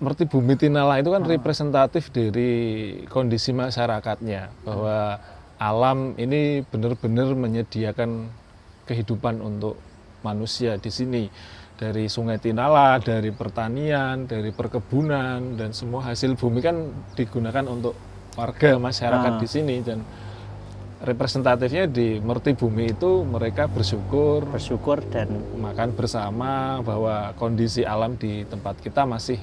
Merti Bumi Tinala itu kan representatif dari kondisi masyarakatnya, bahwa alam ini benar-benar menyediakan kehidupan untuk manusia di sini. Dari Sungai Tinala, dari pertanian, dari perkebunan, dan semua hasil bumi kan digunakan untuk warga masyarakat di sini. Dan representatifnya di Merti Bumi itu mereka bersyukur dan makan bersama, bahwa kondisi alam di tempat kita masih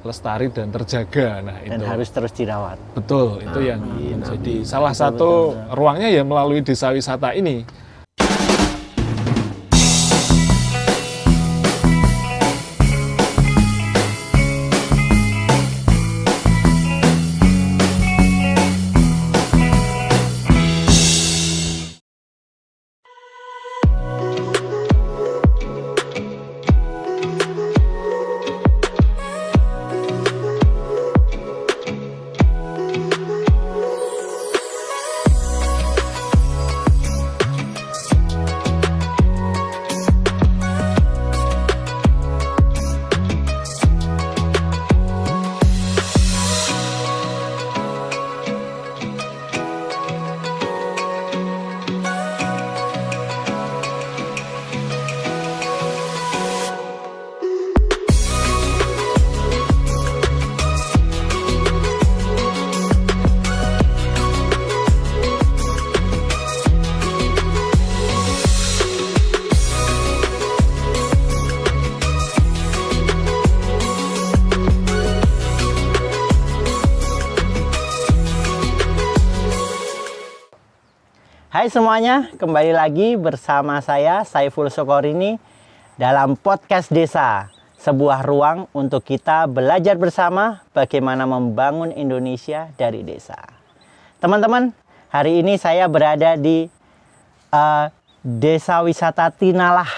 lestari dan terjaga. Nah, dan itu harus terus dirawat. betul, itu yang menjadi salah satu ruangnya ya melalui desa wisata ini. Hai semuanya, kembali lagi bersama saya Saiful Sokorini dalam podcast Desa, sebuah ruang untuk kita belajar bersama bagaimana membangun Indonesia dari desa. Teman-teman, hari ini saya berada di Desa Wisata Tinalah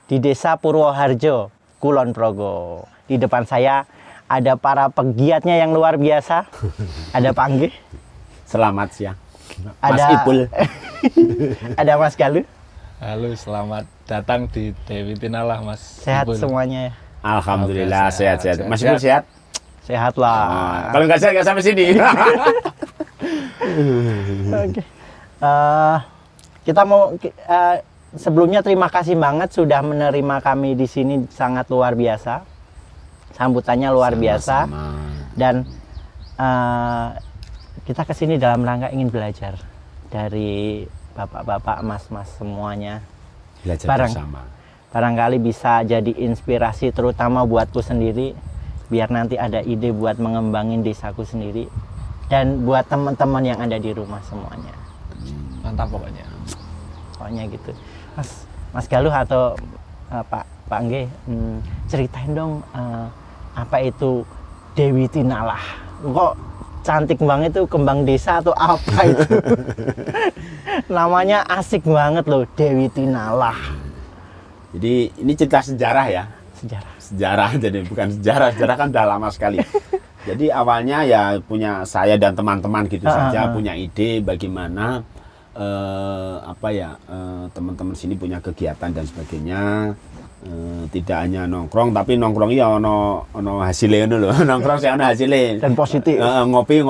di Desa Purwoharjo, Kulon Progo. Di depan saya ada para pegiatnya yang luar biasa. Ada Pak Angge. Selamat siang. Mas Ada Ipul. Ada Mas Galuh. Halo, selamat datang di Dewi Tinalah, Mas. Sehat Ipul. semuanya ya? Alhamdulillah Oke, sehat-sehat. Mas Ipul sehat? Sehat lah. Kalau nggak sehat nggak sampai sini. Oke. Kita mau sebelumnya terima kasih banget sudah menerima kami di sini, sangat luar biasa. Sambutannya luar biasa. Dan kita kesini dalam rangka ingin belajar dari bapak-bapak, mas-mas semuanya. Belajar bersama. Barangkali bisa jadi inspirasi terutama buatku sendiri, biar nanti ada ide buat mengembangin desaku sendiri dan buat teman-teman yang ada di rumah semuanya. Mantap pokoknya. Pokoknya gitu. Mas Galuh atau Pak Angge, ceritain dong apa itu Dewi Tinalah. Kok cantik banget tuh, kembang desa atau apa itu? Namanya asik banget loh, Dewi Tinalah. Jadi ini cerita sejarah ya. Sejarah, jadi bukan sejarah kan udah lama sekali. Jadi awalnya ya punya saya dan teman-teman gitu saja punya ide bagaimana teman-teman sini punya kegiatan dan sebagainya. Tidak hanya nongkrong, tapi nongkrong ya ono hasilnya loh. Nongkrong saya ono hasilnya dan positif. Ngopi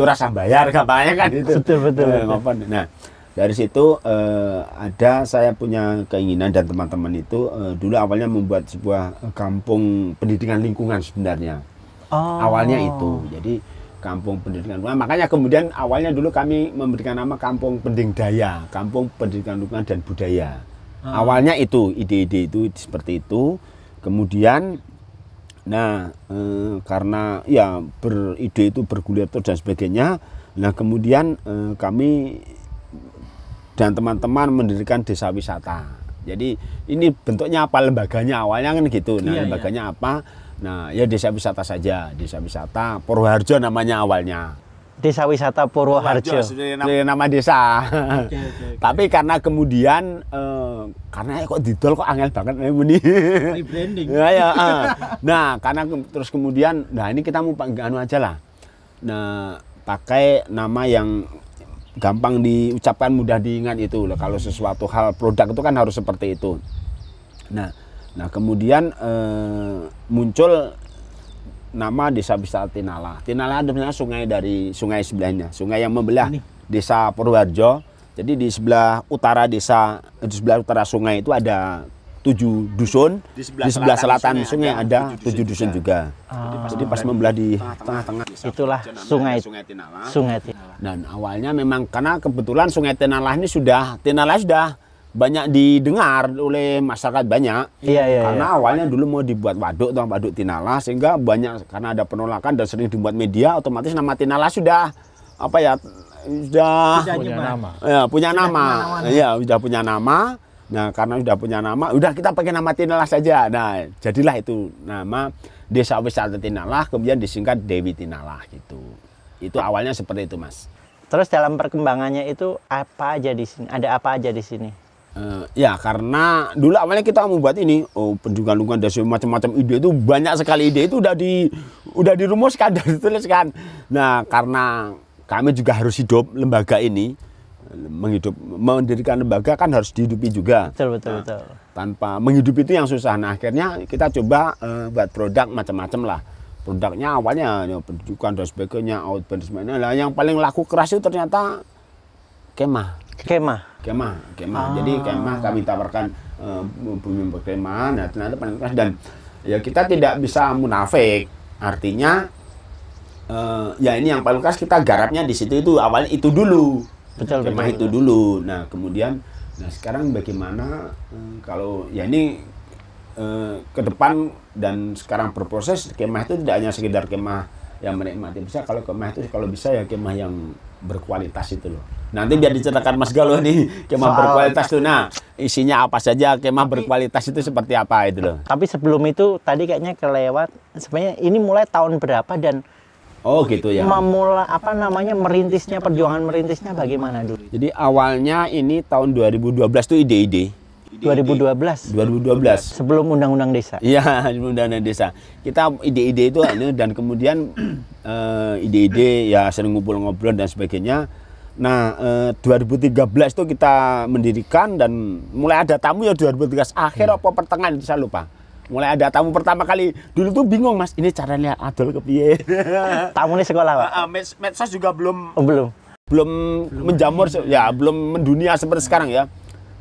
rasa bayar gampangnya kan itu. Betul. Nah, dari situ ada saya punya keinginan dan teman-teman itu dulu awalnya membuat sebuah kampung pendidikan lingkungan sebenarnya. Awalnya itu. Jadi kampung pendidikan lingkungan. Makanya kemudian awalnya dulu kami memberikan nama Kampung Pendingdaya, Kampung Pendidikan Lingkungan dan Budaya. Awalnya itu, ide-ide itu seperti itu. Kemudian, karena ya beride itu bergulir terus dan sebagainya. Nah kemudian kami dan teman-teman mendirikan desa wisata. Jadi ini bentuknya apa, lembaganya awalnya kan gitu. Nah lembaganya apa? Nah ya desa wisata saja, desa wisata Purwoharjo namanya awalnya. Desa Wisata Purwoharjo. Nama desa. Okay. Tapi karena kemudian karena kok didol kok angel banget ini. Rebranding. Nah, karena terus kemudian ini kita mau aja lah. Nah, pakai nama yang gampang diucapkan, mudah diingat itu. Kalau sesuatu hal produk itu kan harus seperti itu. Nah kemudian muncul nama desa wisata Tinala. Tinala adalah sungai dari sungai sebelahnya, sungai yang membelah desa Purworejo. Jadi di sebelah utara sungai itu ada 7 dusun, di sebelah selatan sungai ada 7 dusun juga. Jadi pas membelah di tengah-tengah. Itulah sungai Tinala. Sungai Tinala. Dan awalnya memang karena kebetulan sungai Tinala ini sudah banyak didengar oleh masyarakat banyak. Iya. Karena awalnya dulu mau dibuat waduk Tinala, sehingga banyak karena ada penolakan dan sering dibuat media, otomatis nama Tinala sudah punya nama. Ya, sudah punya nama. Nah, karena sudah punya nama, udah kita pakai nama Tinala saja. Nah, jadilah itu nama Desa Wisata Tinala, kemudian disingkat Dewi Tinala gitu. Itu awalnya seperti itu, Mas. Terus dalam perkembangannya itu apa aja di sini? Ada apa aja di sini? Ya, karena dulu awalnya kita membuat ini, pendidikan lingkungan dan macam-macam ide itu banyak sekali ide itu udah dirumuskan dan dituliskan. Nah, karena kami juga harus hidup lembaga ini. Mendirikan lembaga kan harus dihidupi juga. Betul. Tanpa menghidupi itu yang susah. Nah, akhirnya kita coba buat produk macam-macam lah. Produknya awalnya pendidikan dan sebagainya, outbound dan sebagainya. Nah, yang paling laku keras itu ternyata kemah. Jadi kemah kami tawarkan bumi perkemahan. Nah, ternyata paling keras dan ya kita tidak bisa munafik. Artinya ya ini yang paling keras kita garapnya di situ itu awalnya itu dulu. Betul. Itu dulu. Nah, kemudian sekarang bagaimana kalau ya ini ke depan dan sekarang berproses, kemah itu tidak hanya sekedar kemah yang menikmati, bisa kalau kemah itu kalau bisa ya kemah yang berkualitas itu loh. Nanti biar diceritakan Mas Galuh nih kemah berkualitas tuh. Nah, isinya apa saja kemah berkualitas itu seperti apa itu loh. Tapi sebelum itu tadi kayaknya kelewat. Sebenarnya ini mulai tahun berapa dan oh gitu ya. Merintisnya, perjuangan merintisnya bagaimana dulu? Jadi awalnya ini tahun 2012 tuh ide-ide. 2012. Sebelum Undang-Undang Desa. Iya, Undang-Undang Desa. Kita ide-ide itu dan kemudian ide-ide ya sering ngobrol-ngobrol dan sebagainya. Nah, 2013 itu kita mendirikan dan mulai ada tamu ya 2013 akhir apa pertengahan itu saya lupa. Mulai ada tamu pertama kali. Dulu tuh bingung, Mas, ini caranya adol kepiye. Tamu di sekolah, Pak? Medsos juga belum menjamur, ya belum mendunia seperti sekarang ya.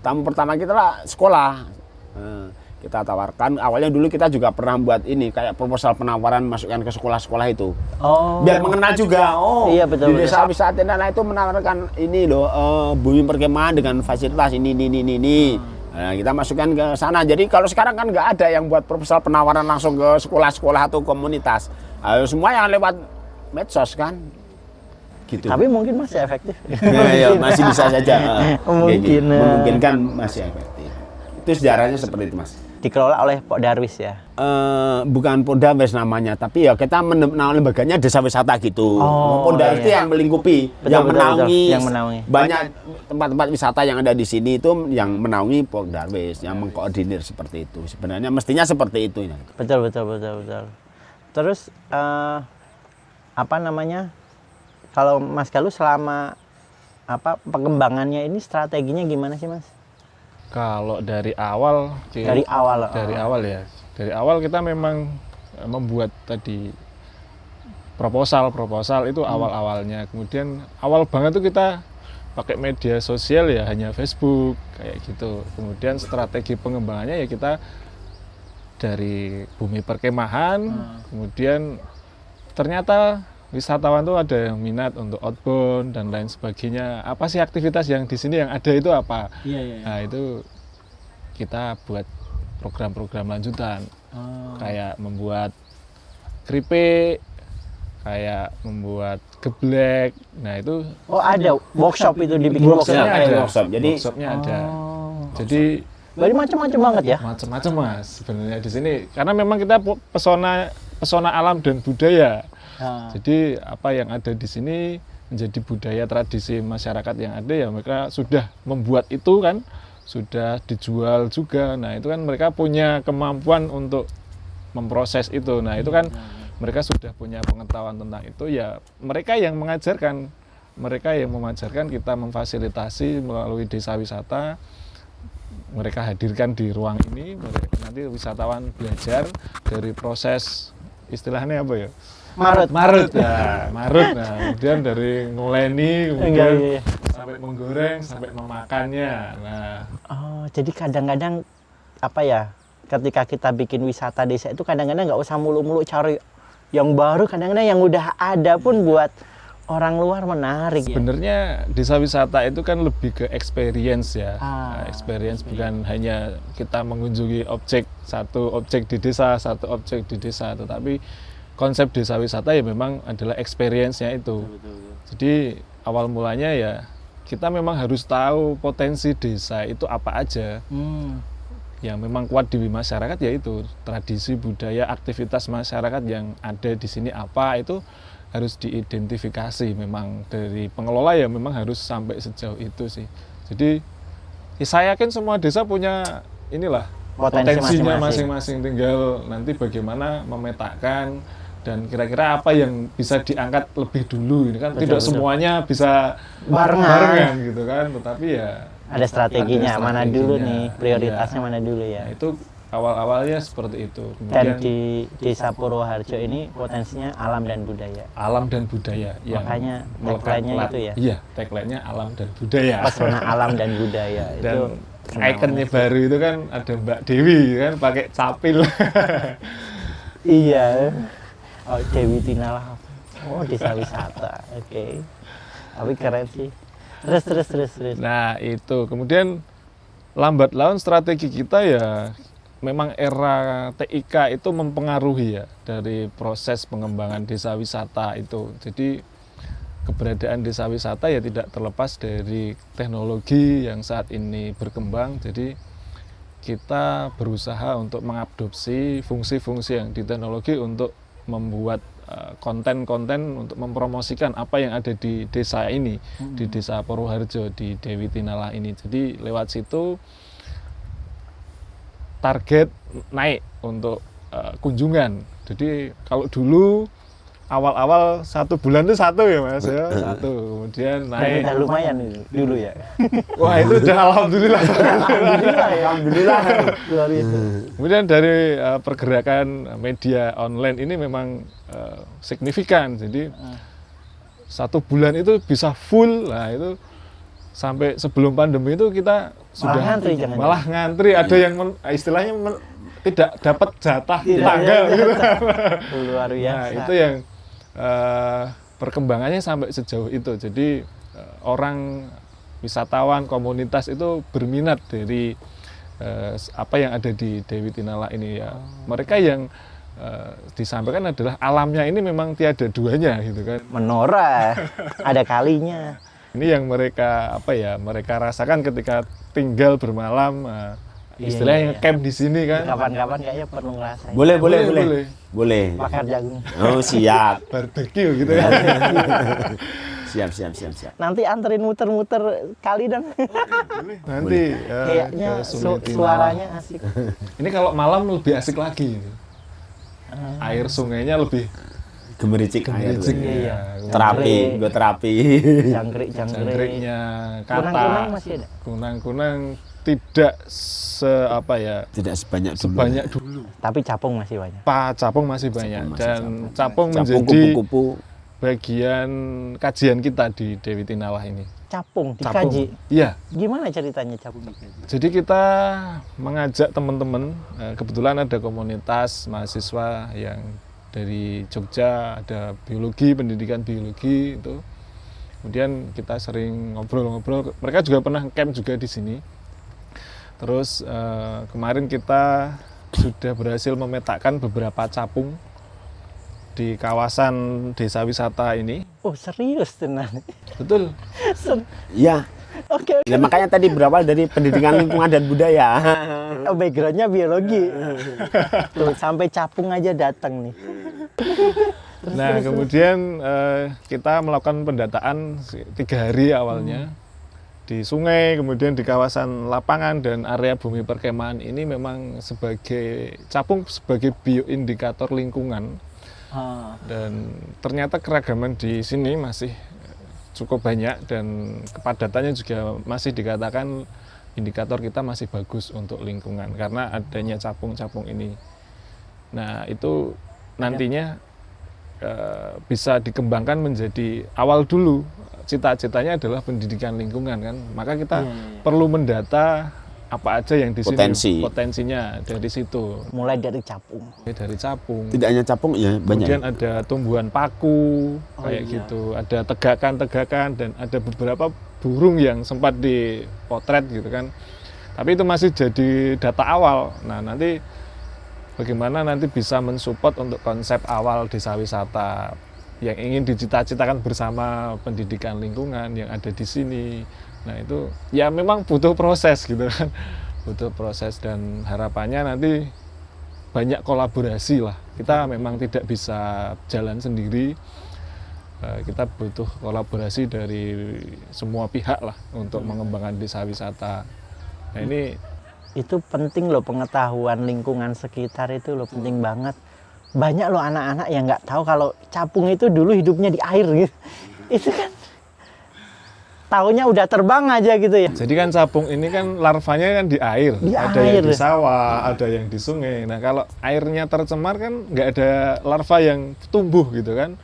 Tamu pertama kita lah sekolah. Kita tawarkan, awalnya dulu kita juga pernah buat ini kayak proposal penawaran masukkan ke sekolah-sekolah itu. Biar mengenal juga. Iya, betul. Di Desa Wisata Tinala itu menawarkan ini loh, bumi perkemahan dengan fasilitas ini. Nah, kita masukkan ke sana. Jadi kalau sekarang kan nggak ada yang buat proposal penawaran langsung ke sekolah-sekolah atau komunitas. Semua yang lewat medsos kan. Gitu. Tapi mungkin masih efektif. Ya, masih bisa saja. Memungkinkan masih efektif. Itu sejarahnya seperti itu, Mas. Dikelola oleh Pak Darwis ya? Bukan Pak Darwis namanya, tapi ya kita lembaganya desa wisata gitu. Pak Darwis itu yang melingkupi, yang menaungi banyak tempat-tempat wisata yang ada di sini itu yang menaungi Pak Darwis, yang mengkoordinir seperti itu. Sebenarnya mestinya seperti itu. Betul. Terus kalau Mas Galuh selama pengembangannya ini strateginya gimana sih, Mas? Kalau dari awal kita memang membuat tadi proposal itu awal-awalnya. Kemudian awal banget tuh kita pakai media sosial ya hanya Facebook kayak gitu. Kemudian strategi pengembangannya ya kita dari bumi perkemahan. Kemudian ternyata wisatawan tuh ada yang minat untuk outbound dan lain sebagainya. Apa sih aktivitas yang di sini yang ada itu apa? Iya. Nah, itu kita buat program-program lanjutan. Kayak membuat keripik, kayak membuat geblek. Nah, itu ada workshop itu dibikin workshopnya ada. Jadi berarti macam-macam banget ya? Macam-macam, Mas, sebenarnya di sini. Karena memang kita pesona alam dan budaya. Jadi apa yang ada di sini menjadi budaya tradisi masyarakat yang ada ya mereka sudah membuat itu kan, sudah dijual juga. Nah, itu kan mereka punya kemampuan untuk memproses itu. Nah, itu kan mereka sudah punya pengetahuan tentang itu ya mereka yang mengajarkan. Mereka yang mengajarkan, kita memfasilitasi melalui desa wisata. Mereka hadirkan di ruang ini, nanti wisatawan belajar dari proses istilahnya apa ya? Marut. Marut ya, marut. Nah, kemudian dari nguleni, kemudian Iya. sampai menggoreng, sampai memakannya. Nah, Oh, jadi kadang-kadang apa ya? Ketika kita bikin wisata desa itu kadang-kadang nggak usah mulu-mulu cari yang baru, kadang-kadang yang udah ada pun buat orang luar menarik. sebenarnya desa wisata itu kan lebih ke experience ya. Ah, Nah, experience bukan hanya kita mengunjungi satu objek di desa, satu objek di desa, tetapi konsep desa wisata ya memang adalah experience-nya itu. Jadi awal mulanya ya kita memang harus tahu potensi desa itu apa aja. Yang memang kuat di masyarakat yaitu tradisi, budaya, aktivitas masyarakat yang ada di sini apa itu harus diidentifikasi. Memang dari pengelola ya memang harus sampai sejauh itu sih. Jadi ya saya yakin semua desa punya inilah potensinya masing-masing, tinggal nanti bagaimana memetakan dan kira-kira apa yang bisa diangkat lebih dulu. Ini kan tidak semuanya bisa barengan gitu kan, tetapi ya ada strateginya, mana dulu strateginya. nih prioritasnya Iya. mana dulu ya. Nah, itu awal-awalnya seperti itu. Dan Kemudian di Desa Purwoharjo ini potensinya alam dan budaya. alam dan budaya yang Makanya melekat tagline-nya erat. itu ya? Iya, tagline-nya alam dan budaya. Pesona alam dan budaya itu. Dan kena ikonnya banget. baru itu kan ada Mbak Dewi kan pakai capil. Iya. Oh, Dewi Tinala. Oh, desa wisata. Oke. Tapi keren sih. Terus. Nah, itu. Kemudian lambat laun strategi kita ya memang era TIK itu mempengaruhi ya dari proses pengembangan desa wisata itu. Jadi keberadaan desa wisata ya tidak terlepas dari teknologi yang saat ini berkembang. Jadi kita berusaha untuk mengadopsi fungsi-fungsi yang di teknologi untuk membuat konten-konten untuk mempromosikan apa yang ada di desa ini, di Desa Purwoharjo, di Dewi Tinala ini. Jadi lewat situ target naik untuk kunjungan. Jadi kalau dulu awal-awal 1 bulan itu 1 ya Mas ya, 1. Kemudian Dan naik. udah lumayan dulu ya. Wah, itu udah alhamdulillah. Alhamdulillah. Luar biasa. Kemudian dari pergerakan media online ini memang signifikan. Jadi 1 bulan itu bisa full. Nah, itu sampai sebelum pandemi itu kita sudah ngantri, jangan-jangan. malah ngantri. Ada yang istilahnya tidak dapat jatah tanggal gitu. Luar biasa. Nah, itu yang perkembangannya sampai sejauh itu. Jadi orang wisatawan komunitas itu berminat dari apa yang ada di Dewi Tinala ini ya. Mereka yang disampaikan adalah alamnya ini memang tiada duanya gitu kan. Menora ada kalinya. Ini yang mereka mereka rasakan ketika tinggal bermalam, istilahnya Iya. camp di sini kan. Kapan-kapan kayaknya perlu ngerasain. Boleh. Bakar jagung. Oh, siap. Barbecue gitu ya. Siap. Nanti anterin muter-muter kali dong. Nanti Kayaknya ke Sungai Tinala. suaranya asik. Ini kalau malam lebih asik lagi. Air sungainya lebih Gemericik air. gemericik. Iya. Terapi, gue terapi. Jangkrik. Jangkriknya, Kunang-kunang kata, masih ada. kunang-kunang tidak Tidak sebanyak dulu. sebanyak dulu. Tapi capung masih banyak. Capung masih banyak Masih dan capung Capung, menjadi kupu-kupu. bagian kajian kita di Dewi Tinala ini. Capung Capung. dikaji. Iya. Gimana ceritanya capung dikaji? Jadi kita mengajak teman-teman, kebetulan ada komunitas mahasiswa yang dari Jogja, ada pendidikan biologi itu. Kemudian kita sering ngobrol-ngobrol. Mereka juga pernah camp juga di sini. Terus kemarin kita sudah berhasil memetakan beberapa capung di kawasan desa wisata ini. Oh serius tenan. Betul. Iya. Oke. Ya, makanya tadi berawal dari pendidikan lingkungan dan budaya. Oh, backgroundnya biologi. Tuh, sampai capung aja datang nih. Nah, kemudian kita melakukan pendataan 3 hari awalnya di sungai, kemudian di kawasan lapangan dan area bumi perkemahan ini memang sebagai capung sebagai bioindikator lingkungan. Dan ternyata keragaman di sini masih cukup banyak dan kepadatannya juga masih dikatakan indikator kita masih bagus untuk lingkungan karena adanya capung-capung ini. Nah, itu nantinya bisa dikembangkan menjadi awal dulu cita-citanya adalah pendidikan lingkungan kan, maka kita perlu mendata apa aja yang di sini potensinya dari situ. Mulai dari capung. Dari capung. Tidak hanya capung ya, banyak. Kemudian ada tumbuhan paku kayak gitu, ada tegakan-tegakan dan ada beberapa burung yang sempat dipotret gitu kan. Tapi itu masih jadi data awal. Nah, nanti bagaimana nanti bisa mensupport untuk konsep awal desa wisata yang ingin dicita-citakan bersama pendidikan lingkungan yang ada di sini. Nah itu ya memang butuh proses gitu kan, butuh proses dan harapannya nanti banyak kolaborasi lah. Kita memang tidak bisa jalan sendiri, kita butuh kolaborasi dari semua pihak lah untuk mengembangkan desa wisata. Nah ini itu penting loh, pengetahuan lingkungan sekitar itu loh penting banget. Banyak loh anak-anak yang nggak tahu kalau capung itu dulu hidupnya di air gitu. Itu kan taunya udah terbang aja gitu ya. Jadi kan capung ini kan larvanya kan di air. Ada yang di sawah, ada yang di sungai. Nah kalau airnya tercemar kan nggak ada larva yang tumbuh gitu kan.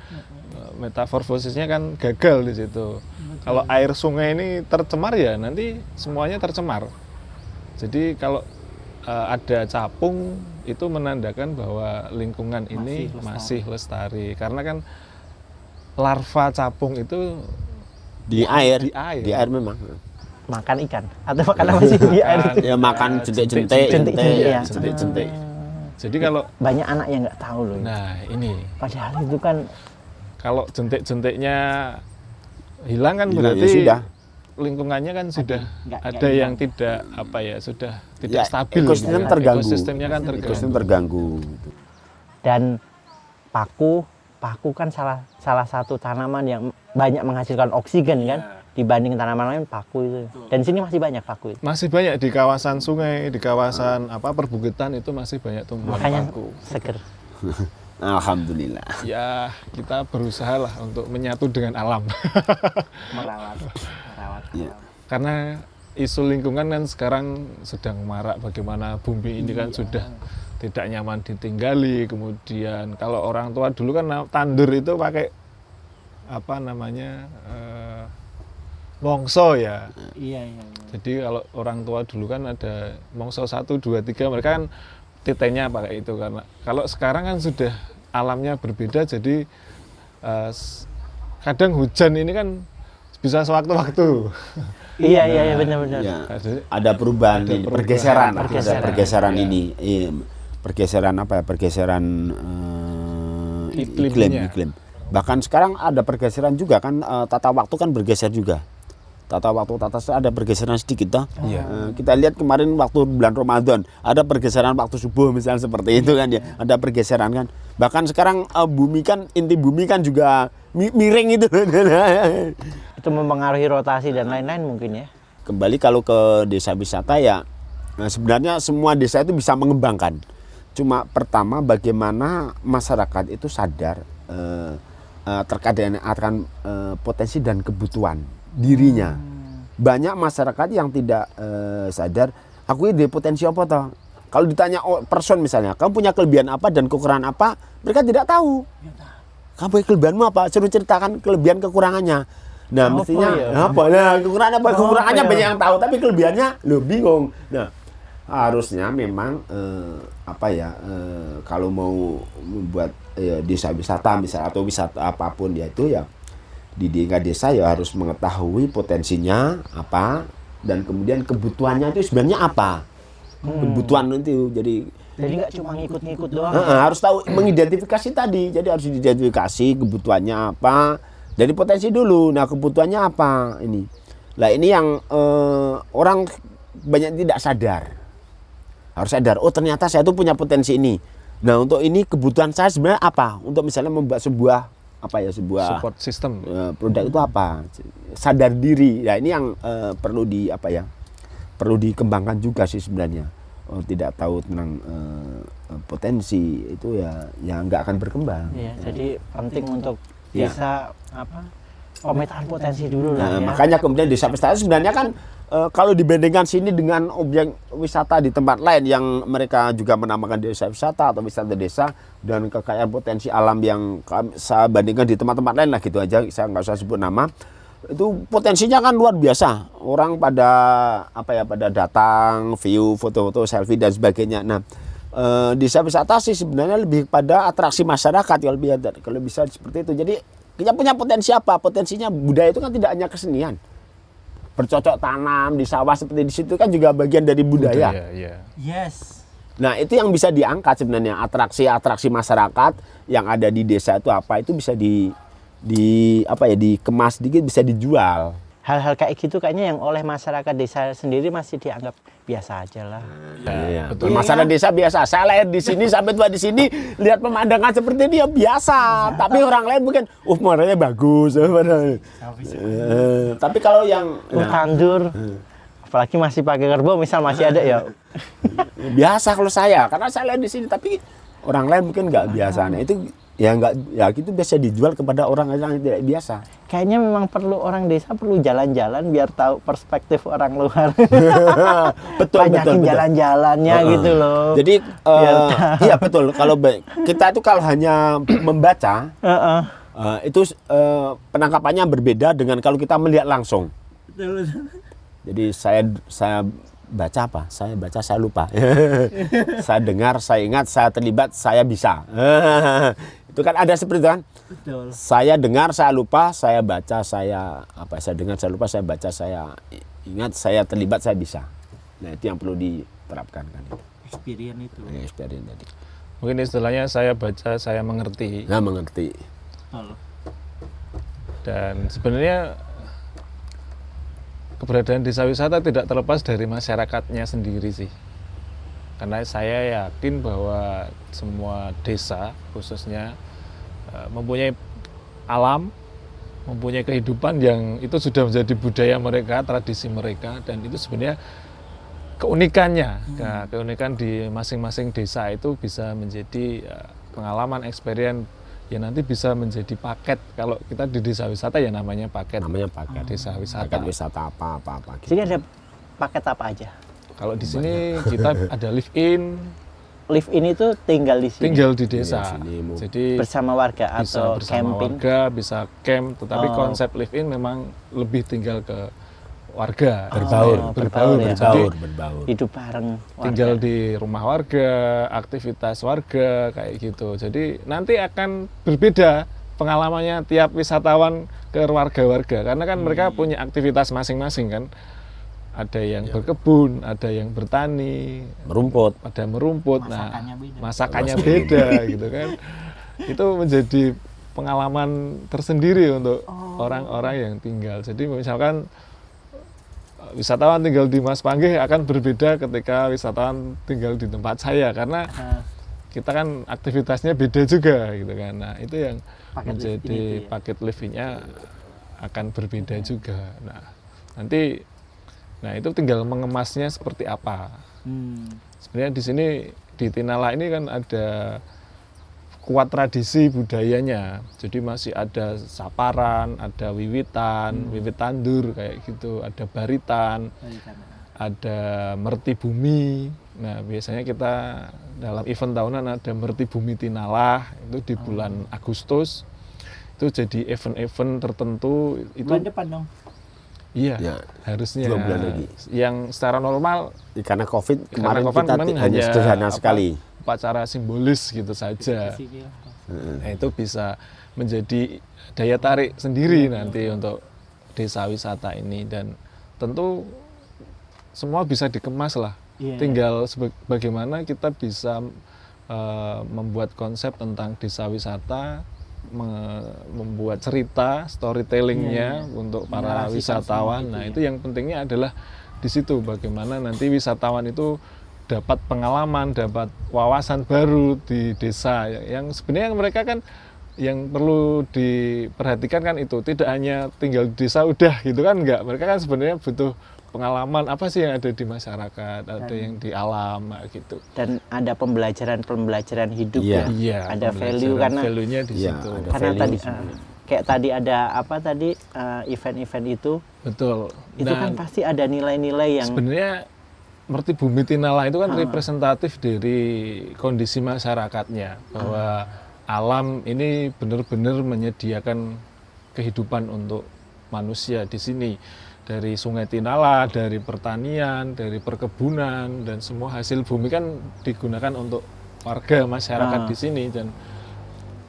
Metamorfosisnya kan gagal di situ. Kalau air sungai ini tercemar ya nanti semuanya tercemar. Jadi kalau ada capung itu menandakan bahwa lingkungan ini masih lestari. Karena kan larva capung itu di air memang. Makan ikan atau makan apa sih di air? Ya makan jentik-jentik. Jadi kalau banyak anak yang nggak tahu loh. Nah ini. Padahal itu kan kalau jentik-jentiknya hilang kan berarti sudah. Lingkungannya kan sudah ada yang tidak apa ya, sudah tidak stabil. Ekosistem gitu. terganggu. Ekosistemnya kan terganggu. Ekosistem terganggu. Dan paku kan salah satu tanaman yang banyak menghasilkan oksigen kan dibanding tanaman lain, paku itu. Dan di sini masih banyak paku itu. Masih banyak di kawasan sungai, di kawasan perbukitan itu masih banyak tumbuhan makanya paku. Seger. Alhamdulillah. Ya kita berusaha lah untuk menyatu dengan alam. Merawat. Ya. Karena isu lingkungan kan sekarang sedang marak, bagaimana bumi ini kan sudah tidak nyaman ditinggali. Kemudian kalau orang tua dulu kan tandur itu pakai apa namanya mongso ya. Iya. Jadi kalau orang tua dulu kan ada mongso 1, 2, 3, mereka kan titenya pakai itu. Karena kalau sekarang kan sudah alamnya berbeda, jadi kadang hujan ini kan bisa sewaktu-waktu. Iya benar-benar. Ya, ada perubahan ini, pergeseran ini. Iya, pergeseran apa ya? Pergeseran iklim. Bahkan sekarang ada pergeseran juga kan, tata waktu kan bergeser juga. Tata ada pergeseran sedikit toh. Kita lihat kemarin waktu bulan Ramadan ada pergeseran waktu subuh misalnya seperti itu kan ya. Ada pergeseran kan. Bahkan sekarang inti bumi kan juga miring itu. Itu mempengaruhi rotasi dan lain-lain mungkin ya. Kembali kalau ke desa wisata ya, sebenarnya semua desa itu bisa mengembangkan. Cuma pertama bagaimana masyarakat itu sadar terkait dengan akan potensi dan kebutuhan dirinya. Banyak masyarakat yang tidak sadar, aku ini potensi apa toh? Kalau ditanya person misalnya, kamu punya kelebihan apa dan kekurangan apa, mereka tidak tahu. Kamu punya kelebihanmu apa? Suruh ceritakan kelebihan kekurangannya. Nah, mestinya kekurangannya banyak yang tahu, tapi kelebihannya lo bingung. Nah, harusnya memang kalau mau membuat desa wisata misalnya atau wisata apapun ya itu ya di tingkat desa ya harus mengetahui potensinya apa dan kemudian kebutuhannya itu sebenarnya apa. Kebutuhan itu jadi nggak cuma ngikut-ngikut doang. Harus tahu mengidentifikasi tadi. Jadi harus diidentifikasi kebutuhannya apa. Dari potensi dulu. Nah, kebutuhannya apa ini? Nah, ini yang orang banyak tidak sadar. Harus sadar, oh ternyata saya tuh punya potensi ini. Nah, untuk ini kebutuhan saya sebenarnya apa? Untuk misalnya membuat sebuah support system produk itu apa? Sadar diri. Ya ini yang perlu dikembangkan juga sih sebenarnya. Tidak tahu tentang potensi itu ya nggak akan berkembang. Iya, jadi penting untuk bisa pemetaan potensi dulu lah. Nah, makanya kemudian desa wisata sebenarnya kan kalau dibandingkan sini dengan objek wisata di tempat lain yang mereka juga menamakan desa wisata atau wisata desa dan kekayaan potensi alam yang saya bandingkan di tempat-tempat lain lah gitu aja, saya nggak usah sebut nama, itu potensinya kan luar biasa. Orang pada pada datang, view, foto-foto, selfie dan sebagainya. Nah, desa wisata sih sebenarnya lebih pada atraksi masyarakat kalau bisa seperti itu. Jadi kita punya potensi apa? Potensinya budaya itu kan tidak hanya kesenian. Bercocok tanam di sawah seperti di situ kan juga bagian dari budaya. Ya. Yes. Nah, itu yang bisa diangkat sebenarnya, atraksi masyarakat yang ada di desa itu apa? Itu bisa dikemas dikit, bisa dijual. Hal-hal kayak gitu kayaknya yang oleh masyarakat desa sendiri masih dianggap biasa aja lah. Iya, betul. Masalah desa biasa. Saya lahir di sini sampai tua di sini, lihat pemandangan seperti ini ya biasa. Tapi orang lain mungkin, warnanya bagus. Tapi kalau yang Tandur, apalagi masih pakai kerbau, misal masih ada ya. biasa kalau saya, karena saya lahir di sini. Tapi orang lain mungkin nggak biasa. Nah, itu itu biasa dijual kepada orang yang tidak biasa. Kayaknya memang orang desa perlu jalan-jalan biar tahu perspektif orang luar. betul. Jalan-jalannya gitu loh. Jadi iya betul. Kalau kita itu kalau hanya membaca, itu penangkapannya berbeda dengan kalau kita melihat langsung. Jadi saya baca apa? Saya baca, saya lupa. Saya dengar, saya ingat, saya terlibat, saya bisa. Itu kan ada seperti itu kan? Betul. Saya dengar, saya lupa, saya baca, saya dengar, saya lupa, saya baca, saya ingat, saya terlibat, saya bisa. Nah, itu yang perlu diterapkan kan. Experience itu. Ya, experience tadi. Mungkin istilahnya saya baca, saya mengerti. Nah, mengerti. Dan sebenarnya keberadaan desa wisata tidak terlepas dari masyarakatnya sendiri sih. Karena saya yakin bahwa semua desa khususnya mempunyai alam, mempunyai kehidupan yang itu sudah menjadi budaya mereka, tradisi mereka, dan itu sebenarnya keunikannya. Nah, keunikan di masing-masing desa itu bisa menjadi pengalaman, experience ya nanti bisa menjadi paket. Kalau kita di desa wisata ya namanya paket. Namanya paket. Desa wisata. Paket wisata apa gitu. Jadi ada paket apa aja? Kalau di sini kita ada live in. Live in itu tinggal di sini. Tinggal di desa. Sini, jadi bersama warga bisa atau bersama camping. warga, bisa camp, tetapi konsep live in memang lebih tinggal ke warga. Berbaur ya. Jadi Berbaur. Hidup bareng warga. tinggal di rumah warga, aktivitas warga kayak gitu. Jadi nanti akan berbeda pengalamannya tiap wisatawan ke warga-warga karena kan mereka punya aktivitas masing-masing kan. Ada yang berkebun, ada yang bertani, Merumput. ada merumput. Masakannya beda. Masakannya beda gitu kan. Itu menjadi pengalaman tersendiri untuk orang-orang yang tinggal. Jadi misalkan wisatawan tinggal di Mas Panggih akan berbeda ketika wisatawan tinggal di tempat saya karena kita kan aktivitasnya beda juga gitu kan. Nah, itu yang Paket menjadi live-in itu ya? paket live-in-nya akan berbeda juga. Nah, itu tinggal mengemasnya seperti apa. Sebenarnya di sini di Tinala ini kan ada kuat tradisi budayanya. Jadi masih ada saparan, ada wiwitan, wiwit tandur kayak gitu, ada baritan, ada merti bumi. Nah, biasanya kita dalam event tahunan ada merti bumi Tinala itu di bulan Agustus. Itu jadi event-event tertentu itu Bulan depan dong. Iya, Ya, harusnya 2 bulan lagi. yang secara normal Karena COVID kemarin COVID kita kemarin hanya sederhana apa, sekali. upacara simbolis gitu saja. Nah, itu bisa menjadi daya tarik sendiri nanti untuk desa wisata ini dan tentu semua bisa dikemas lah. Tinggal bagaimana kita bisa membuat konsep tentang desa wisata, membuat cerita storytellingnya untuk para wisatawan. Nah, itu yang pentingnya adalah di situ bagaimana nanti wisatawan itu dapat pengalaman, dapat wawasan baru di desa yang sebenarnya mereka kan yang perlu diperhatikan kan itu tidak hanya tinggal di desa udah gitu kan enggak, mereka kan sebenarnya butuh pengalaman apa sih yang ada di masyarakat, ada yang di alam gitu. Dan ada pembelajaran hidup Iya. ya. Iya, Ada value karena value-nya di Iya, situ. ada karena value tadi sebenarnya. kayak tadi ada apa tadi event-event itu. Betul. Itu kan pasti ada nilai-nilai yang sebenarnya Merti Bumi Tinala itu kan representatif dari kondisi masyarakatnya, bahwa alam ini benar-benar menyediakan kehidupan untuk manusia di sini, dari Sungai Tinala, dari pertanian, dari perkebunan, dan semua hasil bumi kan digunakan untuk warga masyarakat di sini. Dan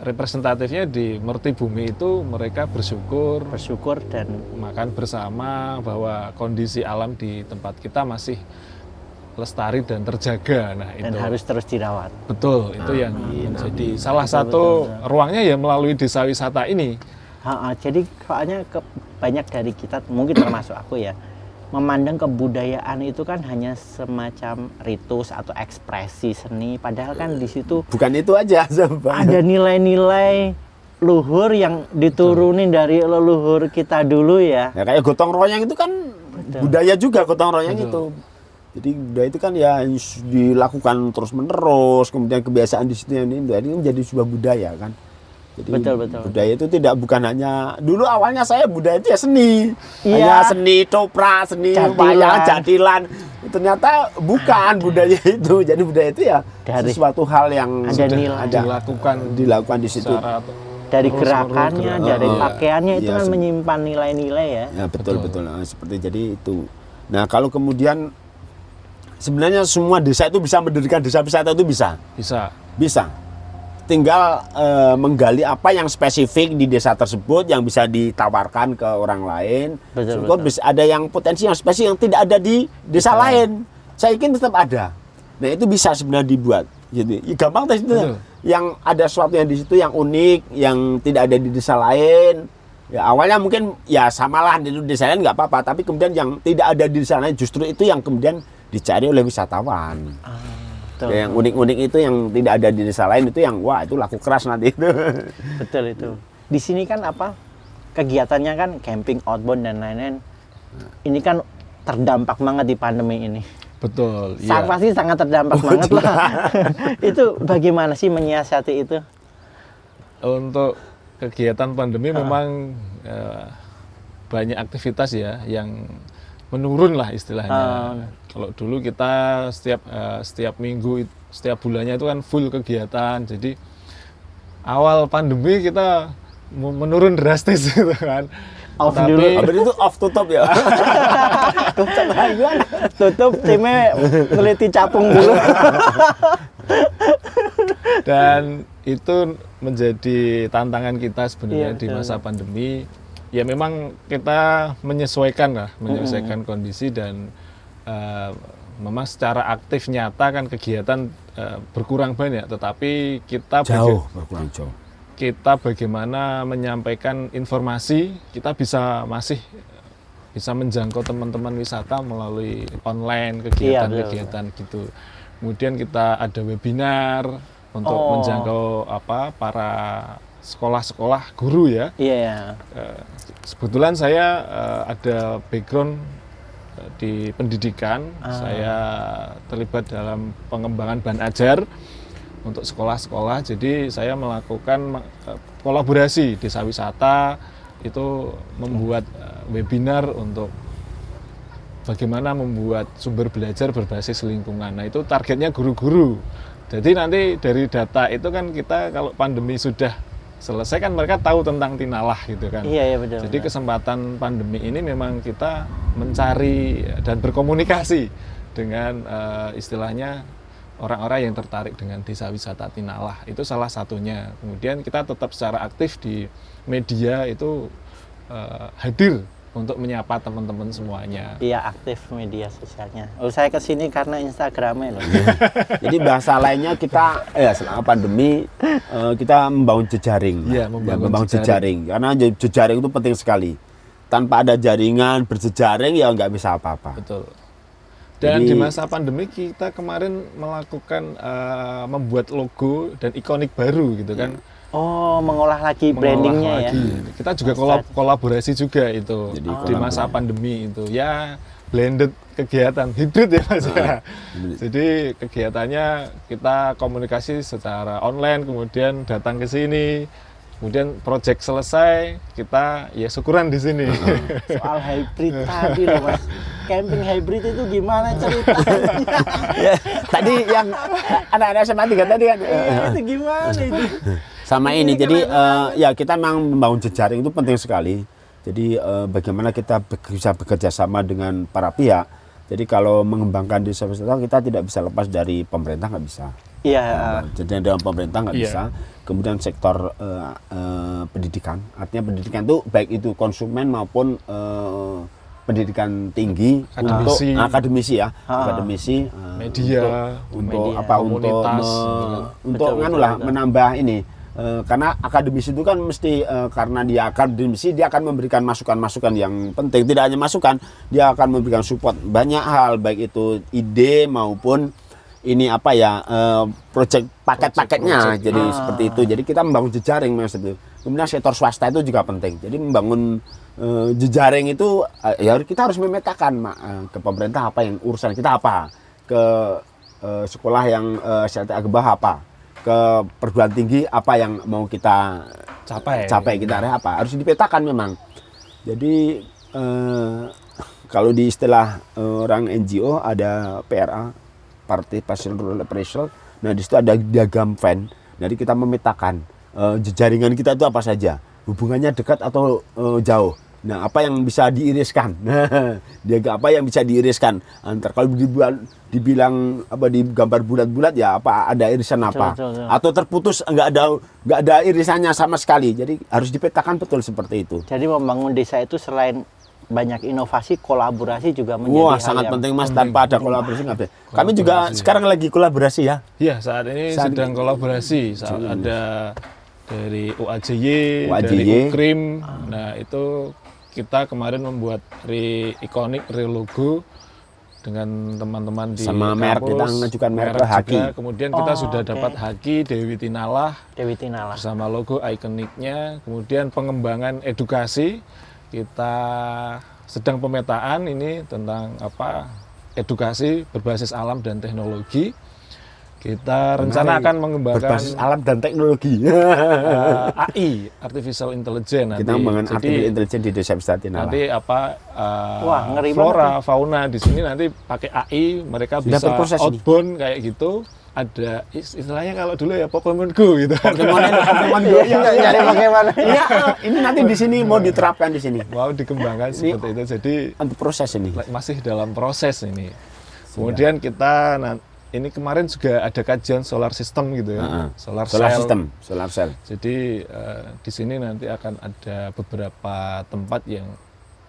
representatifnya di Merti Bumi itu mereka bersyukur dan makan bersama, bahwa kondisi alam di tempat kita masih lestari dan terjaga. Nah, dan itu harus terus dirawat. betul, itu yang menjadi salah satu ruangnya ya melalui desa wisata ini. Jadi soalnya banyak dari kita, mungkin termasuk aku ya, memandang kebudayaan itu kan hanya semacam ritus atau ekspresi seni, padahal kan di situ Bukan itu aja, ada nilai-nilai luhur yang diturunin dari leluhur kita dulu ya. Ya kayak gotong royong itu kan budaya juga, gotong royong itu. Jadi budaya itu kan ya dilakukan terus-menerus, kemudian kebiasaan di situ ini menjadi sebuah budaya kan. Jadi Betul. budaya itu bukan hanya, dulu awalnya saya budaya itu ya seni. Iya. Hanya seni toprak, seni Jatilan. wayang, jatilan. Ternyata bukan budaya itu. Jadi budaya itu ya Dari- sesuatu hal yang Ada nilai. dilakukan di situ. secara Dari terus-menerus gerakannya, dari pakaiannya itu Iya, kan menyimpan nilai-nilai ya. Ya betul. Nah, seperti jadi itu. Nah kalau kemudian sebenarnya semua desa itu bisa mendirikan desa wisata itu bisa. Tinggal menggali apa yang spesifik di desa tersebut yang bisa ditawarkan ke orang lain. Betul. Bisa ada yang potensi yang spesifik yang tidak ada di desa lain. Saya yakin tetap ada. Nah itu bisa sebenarnya dibuat. Gitu. Ya, gampang tes itu. Yang ada sesuatu yang di situ yang unik, yang tidak ada di desa lain. Ya awalnya mungkin ya samalah di desa lain nggak apa-apa, tapi kemudian yang tidak ada di desa lain justru itu yang kemudian dicari oleh wisatawan. Betul. Yang unik-unik itu yang tidak ada di desa lain itu yang wah itu laku keras nanti itu. Betul itu. Di sini kan apa kegiatannya kan camping, outbound dan lain-lain. Ini kan terdampak banget di pandemi ini. betul. Iya. Pasti sangat terdampak banget lah. Itu bagaimana sih menyiasati itu? Untuk kegiatan pandemi memang banyak aktivitas ya yang menurun lah istilahnya. Kalau dulu kita setiap minggu, setiap bulannya itu kan full kegiatan. Jadi awal pandemi kita menurun drastis gitu kan. Off dulu. Habis itu off tutup ya. Tutup timnya teliti capung dulu. Dan itu menjadi tantangan kita sebenarnya Iya, di betul. masa pandemi. Ya memang kita menyesuaikan kondisi dan memang secara aktif nyata kan kegiatan berkurang banyak, tetapi kita berkurang jauh. kita bagaimana menyampaikan informasi, kita masih bisa menjangkau teman-teman wisata melalui online kegiatan-kegiatan gitu. Kemudian kita ada webinar untuk menjangkau para sekolah-sekolah guru ya. Iya. Kebetulan saya ada background di pendidikan, saya terlibat dalam pengembangan bahan ajar untuk sekolah-sekolah. Jadi saya melakukan kolaborasi desa wisata itu membuat webinar untuk bagaimana membuat sumber belajar berbasis lingkungan. Nah itu targetnya guru-guru. Jadi nanti dari data itu kan kita kalau pandemi sudah selesai kan mereka tahu tentang Tinalah gitu kan. Iya betul. Jadi kesempatan pandemi ini memang kita mencari dan berkomunikasi dengan istilahnya orang-orang yang tertarik dengan desa wisata Tinalah. Itu salah satunya. Kemudian kita tetap secara aktif di media itu hadir untuk menyapa teman-teman semuanya. Iya aktif media sosialnya. Saya kesini karena Instagramnya loh. Jadi bahasa lainnya kita selama pandemi kita membangun jejaring. Iya, membangun jejaring. Karena jejaring itu penting sekali. Tanpa ada jaringan berjejaring ya nggak bisa apa-apa. Betul. Dan Jadi, di masa pandemi kita kemarin melakukan membuat logo dan ikonik baru gitu kan. Oh, mengolah lagi brandingnya ya. Kita juga kolaborasi juga itu. Jadi di masa pandemi itu ya blended kegiatan hibrid ya Mas ya. Jadi kegiatannya kita komunikasi secara online, kemudian datang ke sini Kemudian project selesai, kita ya syukuran di sini. Soal hybrid tadi loh Mas, camping hybrid itu gimana ceritanya? Ya, tadi yang anak-anak SMA 3 tadi kan Itu gimana itu? sama ini. Jadi ya kita memang membangun jejaring itu penting sekali. Jadi bagaimana kita bisa bekerja sama dengan para pihak. Jadi kalau mengembangkan desa wisata kita tidak bisa lepas dari pemerintah, nggak bisa. Iya. Jadi dalam pemerintah nggak bisa. Kemudian sektor pendidikan, artinya pendidikan itu baik itu konsumen maupun pendidikan tinggi, Akademisi. untuk akademisi ya, akademisi, Media, untuk media, apa komunitas, untuk betul, nganulah betul. menambah ini. Karena akademisi itu kan mesti karena dia akademisi dia akan memberikan masukan-masukan yang penting. Tidak hanya masukan, dia akan memberikan support banyak hal, baik itu ide maupun ini apa ya project paket-paketnya. Jadi seperti itu. Jadi kita membangun jejaring maksudnya. Kemudian sektor swasta itu juga penting. Jadi membangun jejaring itu ya kita harus memetakan ke pemerintah apa yang urusan kita apa, ke sekolah yang syarat agama apa, ke perguruan tinggi apa yang mau kita capai kita apa harus dipetakan memang. Jadi kalau di istilah orang NGO ada PRA, Participation Rural Appraisal. Nah di situ ada diagram Venn. Jadi kita memetakan jejaringan kita itu apa saja, hubungannya dekat atau jauh. Nah apa yang bisa diiriskan, diagram apa yang bisa diiriskan antar kalau dibilang apa di gambar bulat-bulat ya apa ada irisan apa, Betul. atau terputus nggak ada irisannya sama sekali. Jadi harus dipetakan betul seperti itu. Jadi membangun desa itu selain banyak inovasi, kolaborasi juga menjadi Wah hal sangat yang penting Mas, tanpa ada kolaborasi nggak bisa. Kami juga sekarang lagi kolaborasi ya. Iya, saat ini sedang kolaborasi. Ada dari UAJY, dari UAJY. UKRIM. Nah, itu kita kemarin membuat ikonik logo dengan teman-teman di Sama merek, kampus. kita mengajukan merek ke juga. Haki. Kemudian kita sudah oke. dapat Haki Dewi Tinalah Dewi Tinala. bersama logo ikoniknya. Kemudian pengembangan edukasi, kita sedang pemetaan ini tentang apa edukasi berbasis alam dan teknologi. Kita rencana akan mengembangkan Berbasis alam dan teknologi. AI, artificial intelligence nanti. Kita membangun Jadi artificial intelligence di desa wisata Tinala. nanti apa Wah, ngeri flora, fauna di sini nanti pakai AI, mereka Sudah bisa berproses ini. outbound kayak gitu. Ada istilahnya kalau dulu ya Pokemon Go gitu. Pokemon Go. Jadi bagaimana? Iya, ini nanti di sini mau diterapkan di sini. Mau dikembangkan seperti itu. Jadi Untuk proses ini. masih dalam proses ini. Kemudian kita ini kemarin juga ada kajian solar system gitu ya. Solar Cell. Jadi di sini nanti akan ada beberapa tempat yang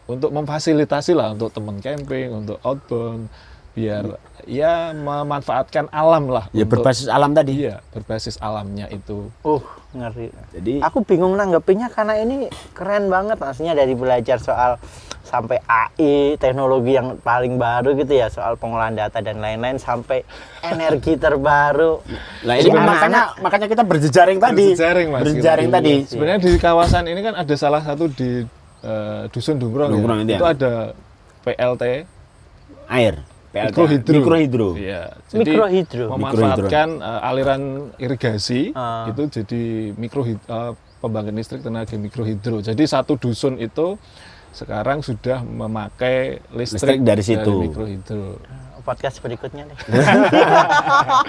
untuk memfasilitasi lah untuk teman camping, untuk outbound, biar ya memanfaatkan alam lah. Ya untuk- berbasis alam tadi. Iya, berbasis alamnya itu. Ngeri. Jadi Aku bingung nanggepinnya karena ini keren banget, maksudnya dari belajar soal sampai AI, teknologi yang paling baru gitu ya, soal pengolahan data dan lain-lain sampai energi terbaru. Nah ini Jadi makanya kita berjejaring tadi. Berjejaring, Mas, Berjejaring gitu. tadi. Sebenarnya di kawasan ini kan ada salah satu di Dusun Dungrong, Dungrong ya. itu Itu ya. ada PLT Air. PLT. mikrohidro. Mikrohidro. Iya. Jadi Mikrohidro. memanfaatkan aliran irigasi Ah. itu jadi pembangkit listrik tenaga mikrohidro. Jadi satu dusun itu sekarang sudah memakai listrik Listrik dari situ. mikrohidro. Podcast berikutnya nih.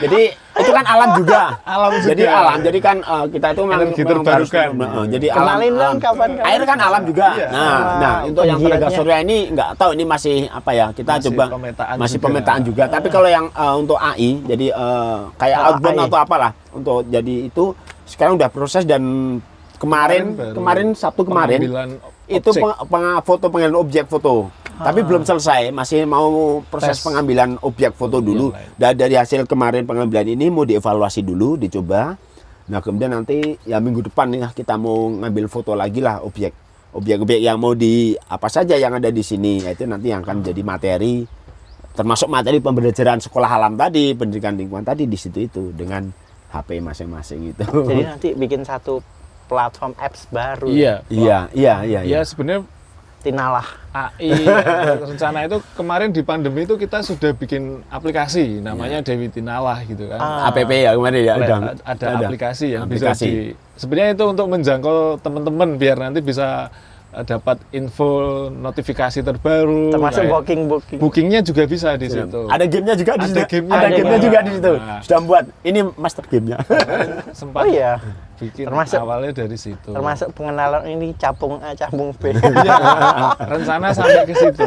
Jadi itu kan alam juga. Alam juga. Jadi alam. Jadi kan kita itu Energi memang terbarukan. Jadi Kenalin dong kapan-kapan. Air kan alam juga. Iya. Nah untuk yang tenaga Penggiatnya. surya ini nggak tahu ini masih apa ya. Kita Masih coba pemetaan masih juga. pemetaan juga. Tapi kalau yang untuk AI, jadi kayak Kalau outbound AI. atau apalah untuk jadi itu sekarang udah proses dan kemarin baru Sabtu kemarin pengambilan itu objek. foto pengambilan objek foto. Tapi belum selesai, masih mau proses Tes. pengambilan objek foto dulu. Yang lain. Dan dari hasil kemarin pengambilan ini mau dievaluasi dulu, dicoba. Nah kemudian nanti ya minggu depan nih kita mau ngambil foto lagi lah objek yang mau di apa saja yang ada di sini. Itu nanti yang akan jadi materi, termasuk materi pembelajaran sekolah alam tadi, pendidikan lingkungan tadi di situ itu dengan HP masing-masing itu. Jadi nanti bikin satu platform apps baru. Iya. Iya. Ya sebenarnya Tinalah. AI rencana itu kemarin di pandemi itu kita sudah bikin aplikasi namanya Dewi Tinalah gitu kan. app ya kemarin ya Ada aplikasi yang Aplikasi. sebenarnya itu untuk menjangkau teman-teman biar nanti bisa dapat info notifikasi terbaru. Termasuk kayak booking. bookingnya juga bisa di situ. ada gamenya juga di Ada situ gamenya ada juga. gamenya juga di situ Nah. sudah buat ini master gamenya Sempat Oh iya. bikin Termasuk- awalnya dari situ. Termasuk pengenalan ini capung A, capung B. Iya, rencana sampai ke situ.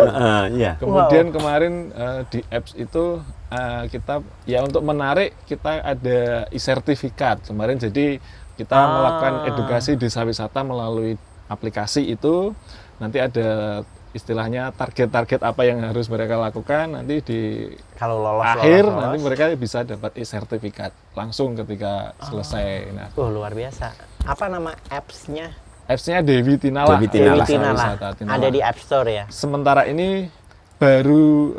iya Kemudian kemarin di apps itu kita ya untuk menarik kita ada e-sertifikat kemarin, jadi kita melakukan edukasi desa wisata melalui aplikasi itu. Nanti ada istilahnya target-target apa yang harus mereka lakukan, nanti di Kalau lolos. akhir nanti mereka bisa dapat e-sertifikat langsung ketika selesai. Nah, Luar biasa. Apa nama apps-nya? apps-nya Dewi Tinalah. Dewi Tinalah. Dewi Tinalah. Wisata Tinalah. Ada di App Store ya? Sementara ini baru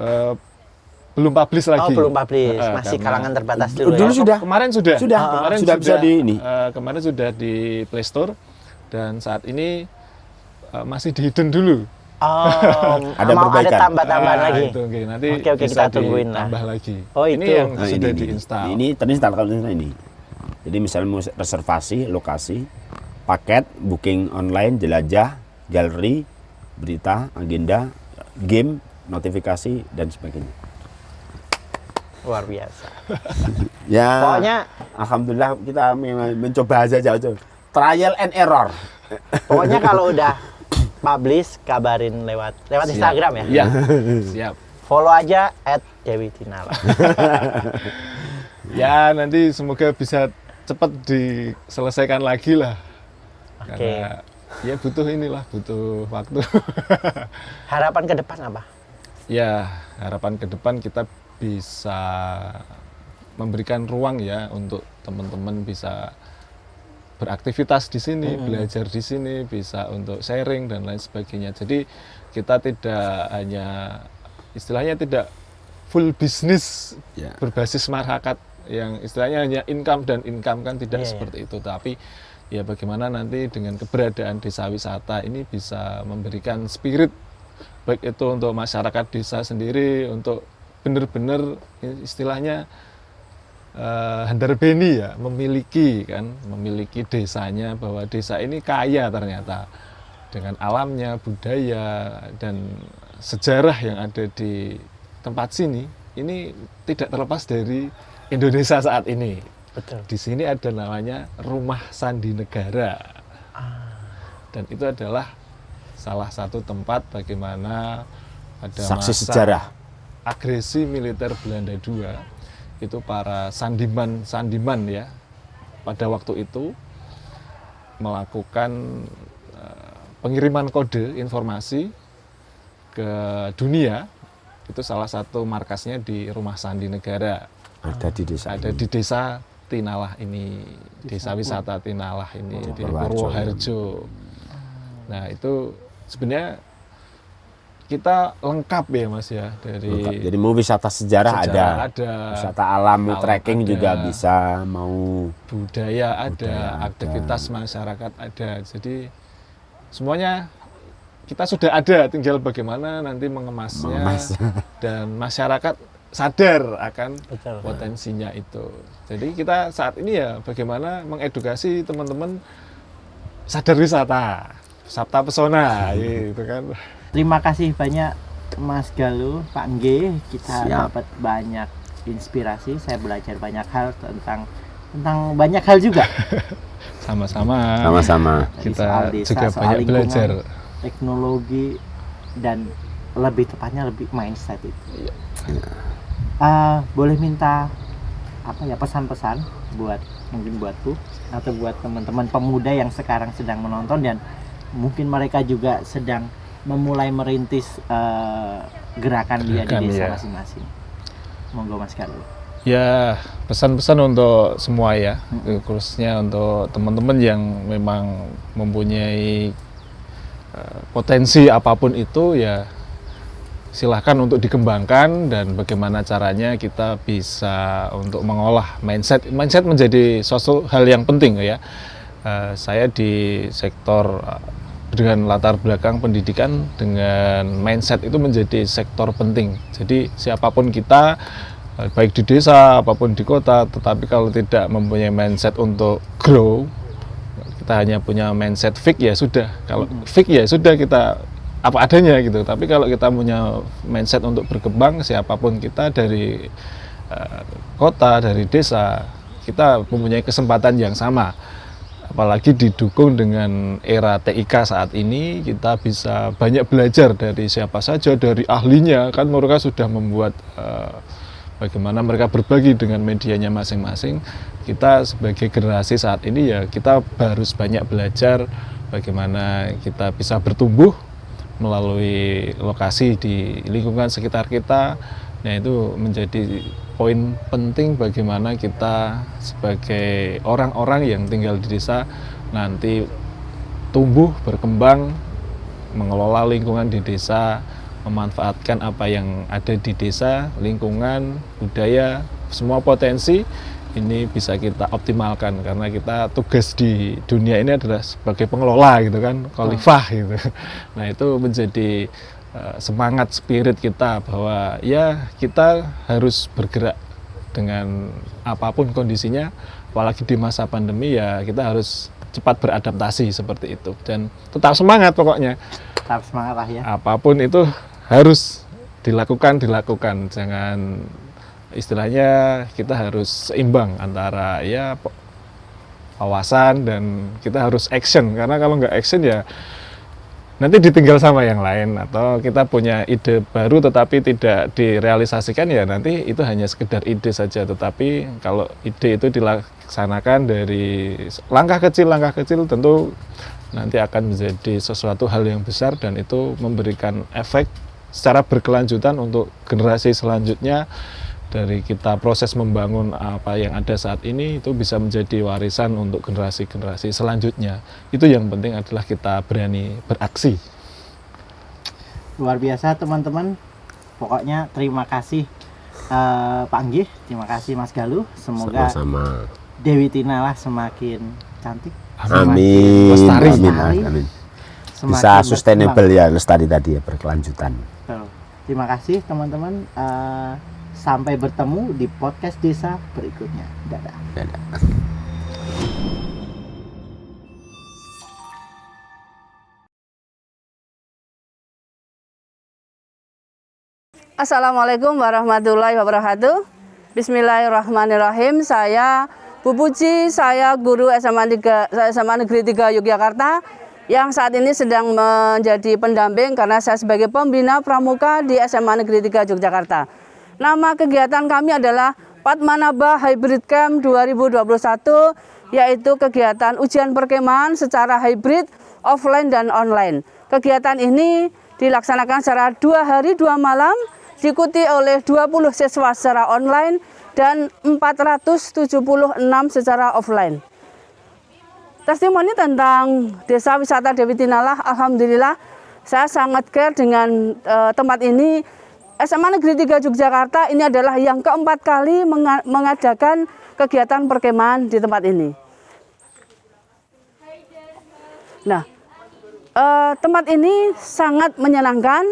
belum publish lagi. Oh, belum publish. Heeh, Masih karena- kalangan terbatas dulu Dulu ya? sudah. Kemarin sudah. Kemarin sudah bisa di ini. Kemarin sudah di Play Store dan saat ini masih di hidden dulu. Oh, Ada mau ada perbaikan. tambah-tambahan lagi. Itu, oke. Nanti Oke, bisa kita tungguin lah. ditambah lagi. Oh, Ini itu. yang Nah, sudah diinstal. Ini terinstall kalau ini. Jadi misalnya mau reservasi, lokasi, paket, booking online, jelajah, galeri, berita, agenda, game, notifikasi dan sebagainya. Luar biasa. Ya. Pokoknya alhamdulillah kita memang mencoba aja jauh. Trial and error. pokoknya kalau udah publish kabarin lewat Instagram ya. Iya, siap. Follow aja @Dewi-Tinala. Ya, nanti semoga bisa cepat diselesaikan lagi lah. Oke. Karena ya butuh waktu. Harapan ke depan apa? Ya, harapan ke depan kita bisa memberikan ruang ya untuk teman-teman bisa beraktivitas di sini, belajar di sini, bisa untuk sharing dan lain sebagainya. Jadi kita tidak hanya istilahnya tidak full bisnis Ya. berbasis masyarakat yang istilahnya hanya income dan income kan tidak Iya, seperti itu, tapi ya bagaimana nanti dengan keberadaan desa wisata ini bisa memberikan spirit baik itu untuk masyarakat desa sendiri untuk benar-benar istilahnya handarbeni ya, memiliki desanya, bahwa desa ini kaya ternyata dengan alamnya, budaya dan sejarah yang ada di tempat sini. Ini tidak terlepas dari Indonesia saat ini. Betul. Di sini ada namanya Rumah Sandi Negara. Dan itu adalah salah satu tempat bagaimana pada Saksi masa sejarah. agresi militer Belanda II itu para sandiman ya pada waktu itu melakukan pengiriman kode informasi ke dunia. Itu salah satu markasnya di Rumah Sandi Negara, Ada di desa. ada di desa Tinalah ini, desa wisata Tinalah ini di Purwoharjo. Purwoharjo. Nah itu sebenarnya kita lengkap ya Mas ya dari Lengkap. Jadi mau wisata sejarah ada. ada, Wisata alam, mau Alam trekking ada. juga bisa, mau budaya ada, Budaya ada. aktivitas masyarakat ada. Jadi semuanya kita sudah ada, tinggal bagaimana nanti mengemasnya Mengemas. dan masyarakat sadar akan Betul. potensinya itu. Jadi kita saat ini ya bagaimana mengedukasi teman-teman sadar wisata, Sabta Pesona gitu kan. Terima kasih banyak Mas Galuh, Pak Ngge. Kita Siap. dapat banyak inspirasi. Saya belajar banyak hal tentang banyak hal juga. Sama-sama. sama-sama. Dari Kita soal desa, juga soal banyak lingkungan, belajar. teknologi, dan lebih tepatnya lebih mindset itu. Iya. Boleh minta apa ya pesan-pesan buat mungkin buatku atau buat teman-teman pemuda yang sekarang sedang menonton dan mungkin mereka juga sedang memulai merintis gerakan dia di Gerakan, desa ya. masing-masing. Monggo Mas Galuh. Ya, pesan-pesan untuk semua ya, khususnya untuk teman-teman yang memang mempunyai potensi apapun itu ya silahkan untuk dikembangkan, dan bagaimana caranya kita bisa untuk mengolah mindset menjadi suatu hal yang penting ya. Saya di sektor dengan latar belakang pendidikan, dengan mindset itu menjadi sektor penting. Jadi siapapun kita, baik di desa apapun di kota, tetapi kalau tidak mempunyai mindset untuk grow, kita hanya punya mindset fix ya sudah. Kalau fix ya sudah, kita apa adanya gitu. Tapi kalau kita punya mindset untuk berkembang, siapapun kita dari kota, dari desa, kita mempunyai kesempatan yang sama. Apalagi didukung dengan era TIK saat ini, kita bisa banyak belajar dari siapa saja, dari ahlinya, kan mereka sudah membuat bagaimana mereka berbagi dengan medianya masing-masing. Kita sebagai generasi saat ini ya kita harus banyak belajar bagaimana kita bisa bertumbuh melalui lokasi di lingkungan sekitar kita. Nah, itu menjadi poin penting bagaimana kita sebagai orang-orang yang tinggal di desa nanti tumbuh, berkembang, mengelola lingkungan di desa, memanfaatkan apa yang ada di desa, lingkungan, budaya, semua potensi ini bisa kita optimalkan, karena kita tugas di dunia ini adalah sebagai pengelola gitu kan, khalifah gitu. Nah, itu menjadi semangat spirit kita bahwa ya kita harus bergerak dengan apapun kondisinya, apalagi di masa pandemi ya kita harus cepat beradaptasi seperti itu dan tetap semangat pokoknya. Tetap semangat lah ya. Apapun itu harus dilakukan, jangan istilahnya kita harus seimbang antara ya wawasan dan kita harus action, karena kalau nggak action ya nanti ditinggal sama yang lain, atau kita punya ide baru tetapi tidak direalisasikan ya nanti itu hanya sekedar ide saja. Tetapi kalau ide itu dilaksanakan dari langkah kecil tentu nanti akan menjadi sesuatu hal yang besar dan itu memberikan efek secara berkelanjutan untuk generasi selanjutnya. Dari kita proses membangun apa yang ada saat ini itu bisa menjadi warisan untuk generasi-generasi selanjutnya. Itu yang penting adalah kita berani beraksi. Luar biasa teman-teman. Pokoknya terima kasih Pak Anggih, terima kasih Mas Galuh. Semoga sama-sama Dewi Tinala semakin cantik. Amin. Lestari. Amin. Bisa sustainable ya, lestari tadi ya, berkelanjutan. Betul. Terima kasih teman-teman. Sampai bertemu di podcast desa berikutnya. Dadah. Dadah. Assalamualaikum warahmatullahi wabarakatuh. Bismillahirrahmanirrahim. Saya Bu Puji, saya guru SMA Negeri 3 Yogyakarta yang saat ini sedang menjadi pendamping karena saya sebagai pembina pramuka di SMA Negeri 3 Yogyakarta. Nama kegiatan kami adalah Padmanaba Hybrid Camp 2021, yaitu kegiatan ujian perkemahan secara hybrid, offline dan online. Kegiatan ini dilaksanakan secara 2 hari 2 malam, diikuti oleh 20 siswa secara online dan 476 secara offline. Testimoni tentang Desa Wisata Dewi Tinala, alhamdulillah saya sangat care dengan tempat ini. SMA Negeri 3 Yogyakarta ini adalah yang keempat kali mengadakan kegiatan perkemahan di tempat ini. Nah, tempat ini sangat menyenangkan,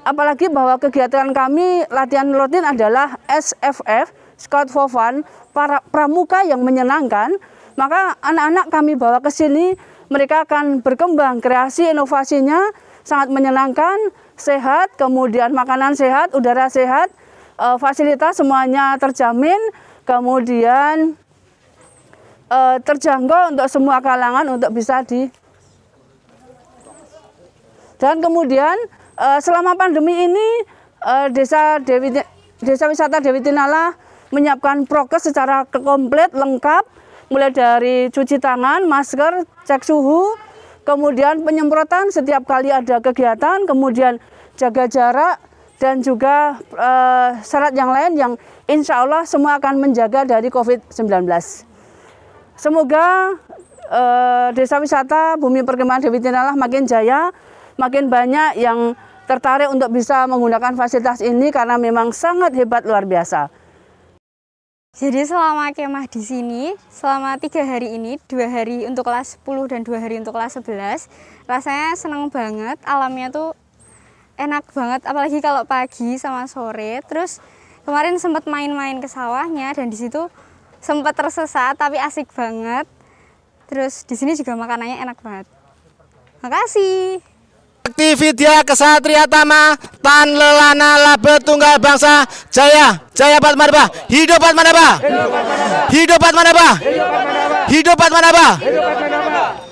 apalagi bahwa kegiatan kami latihan rutin adalah SFF, Scout for Fun, para pramuka yang menyenangkan. Maka anak-anak kami bawa ke sini, mereka akan berkembang, kreasi inovasinya sangat menyenangkan, sehat, kemudian makanan sehat, udara sehat, fasilitas semuanya terjamin, kemudian terjangkau untuk semua kalangan untuk bisa dan kemudian selama pandemi ini Desa Wisata Dewi Tinala menyiapkan prokes secara komplit, lengkap, mulai dari cuci tangan, masker, cek suhu, kemudian penyemprotan setiap kali ada kegiatan, kemudian jaga jarak, dan juga syarat yang lain yang insya Allah semua akan menjaga dari COVID-19. Semoga Desa Wisata Bumi Perkemahan Dewi Tinala makin jaya, makin banyak yang tertarik untuk bisa menggunakan fasilitas ini karena memang sangat hebat, luar biasa. Jadi selama kemah di sini, selama 3 hari ini, 2 hari untuk kelas 10 dan 2 hari untuk kelas 11, rasanya seneng banget, alamnya tuh enak banget, apalagi kalau pagi sama sore. Terus kemarin sempat main-main ke sawahnya dan di situ sempat tersesat tapi asik banget. Terus di sini juga makanannya enak banget. Makasih. Sakti Vidya Kesatria Tama Tan Lelana Labe Tunggal Bangsa Jaya Jaya Padmanabah, hidup Padmanabah, hidup Padmanabah, hidup Padmanabah, hidup Padmanabah.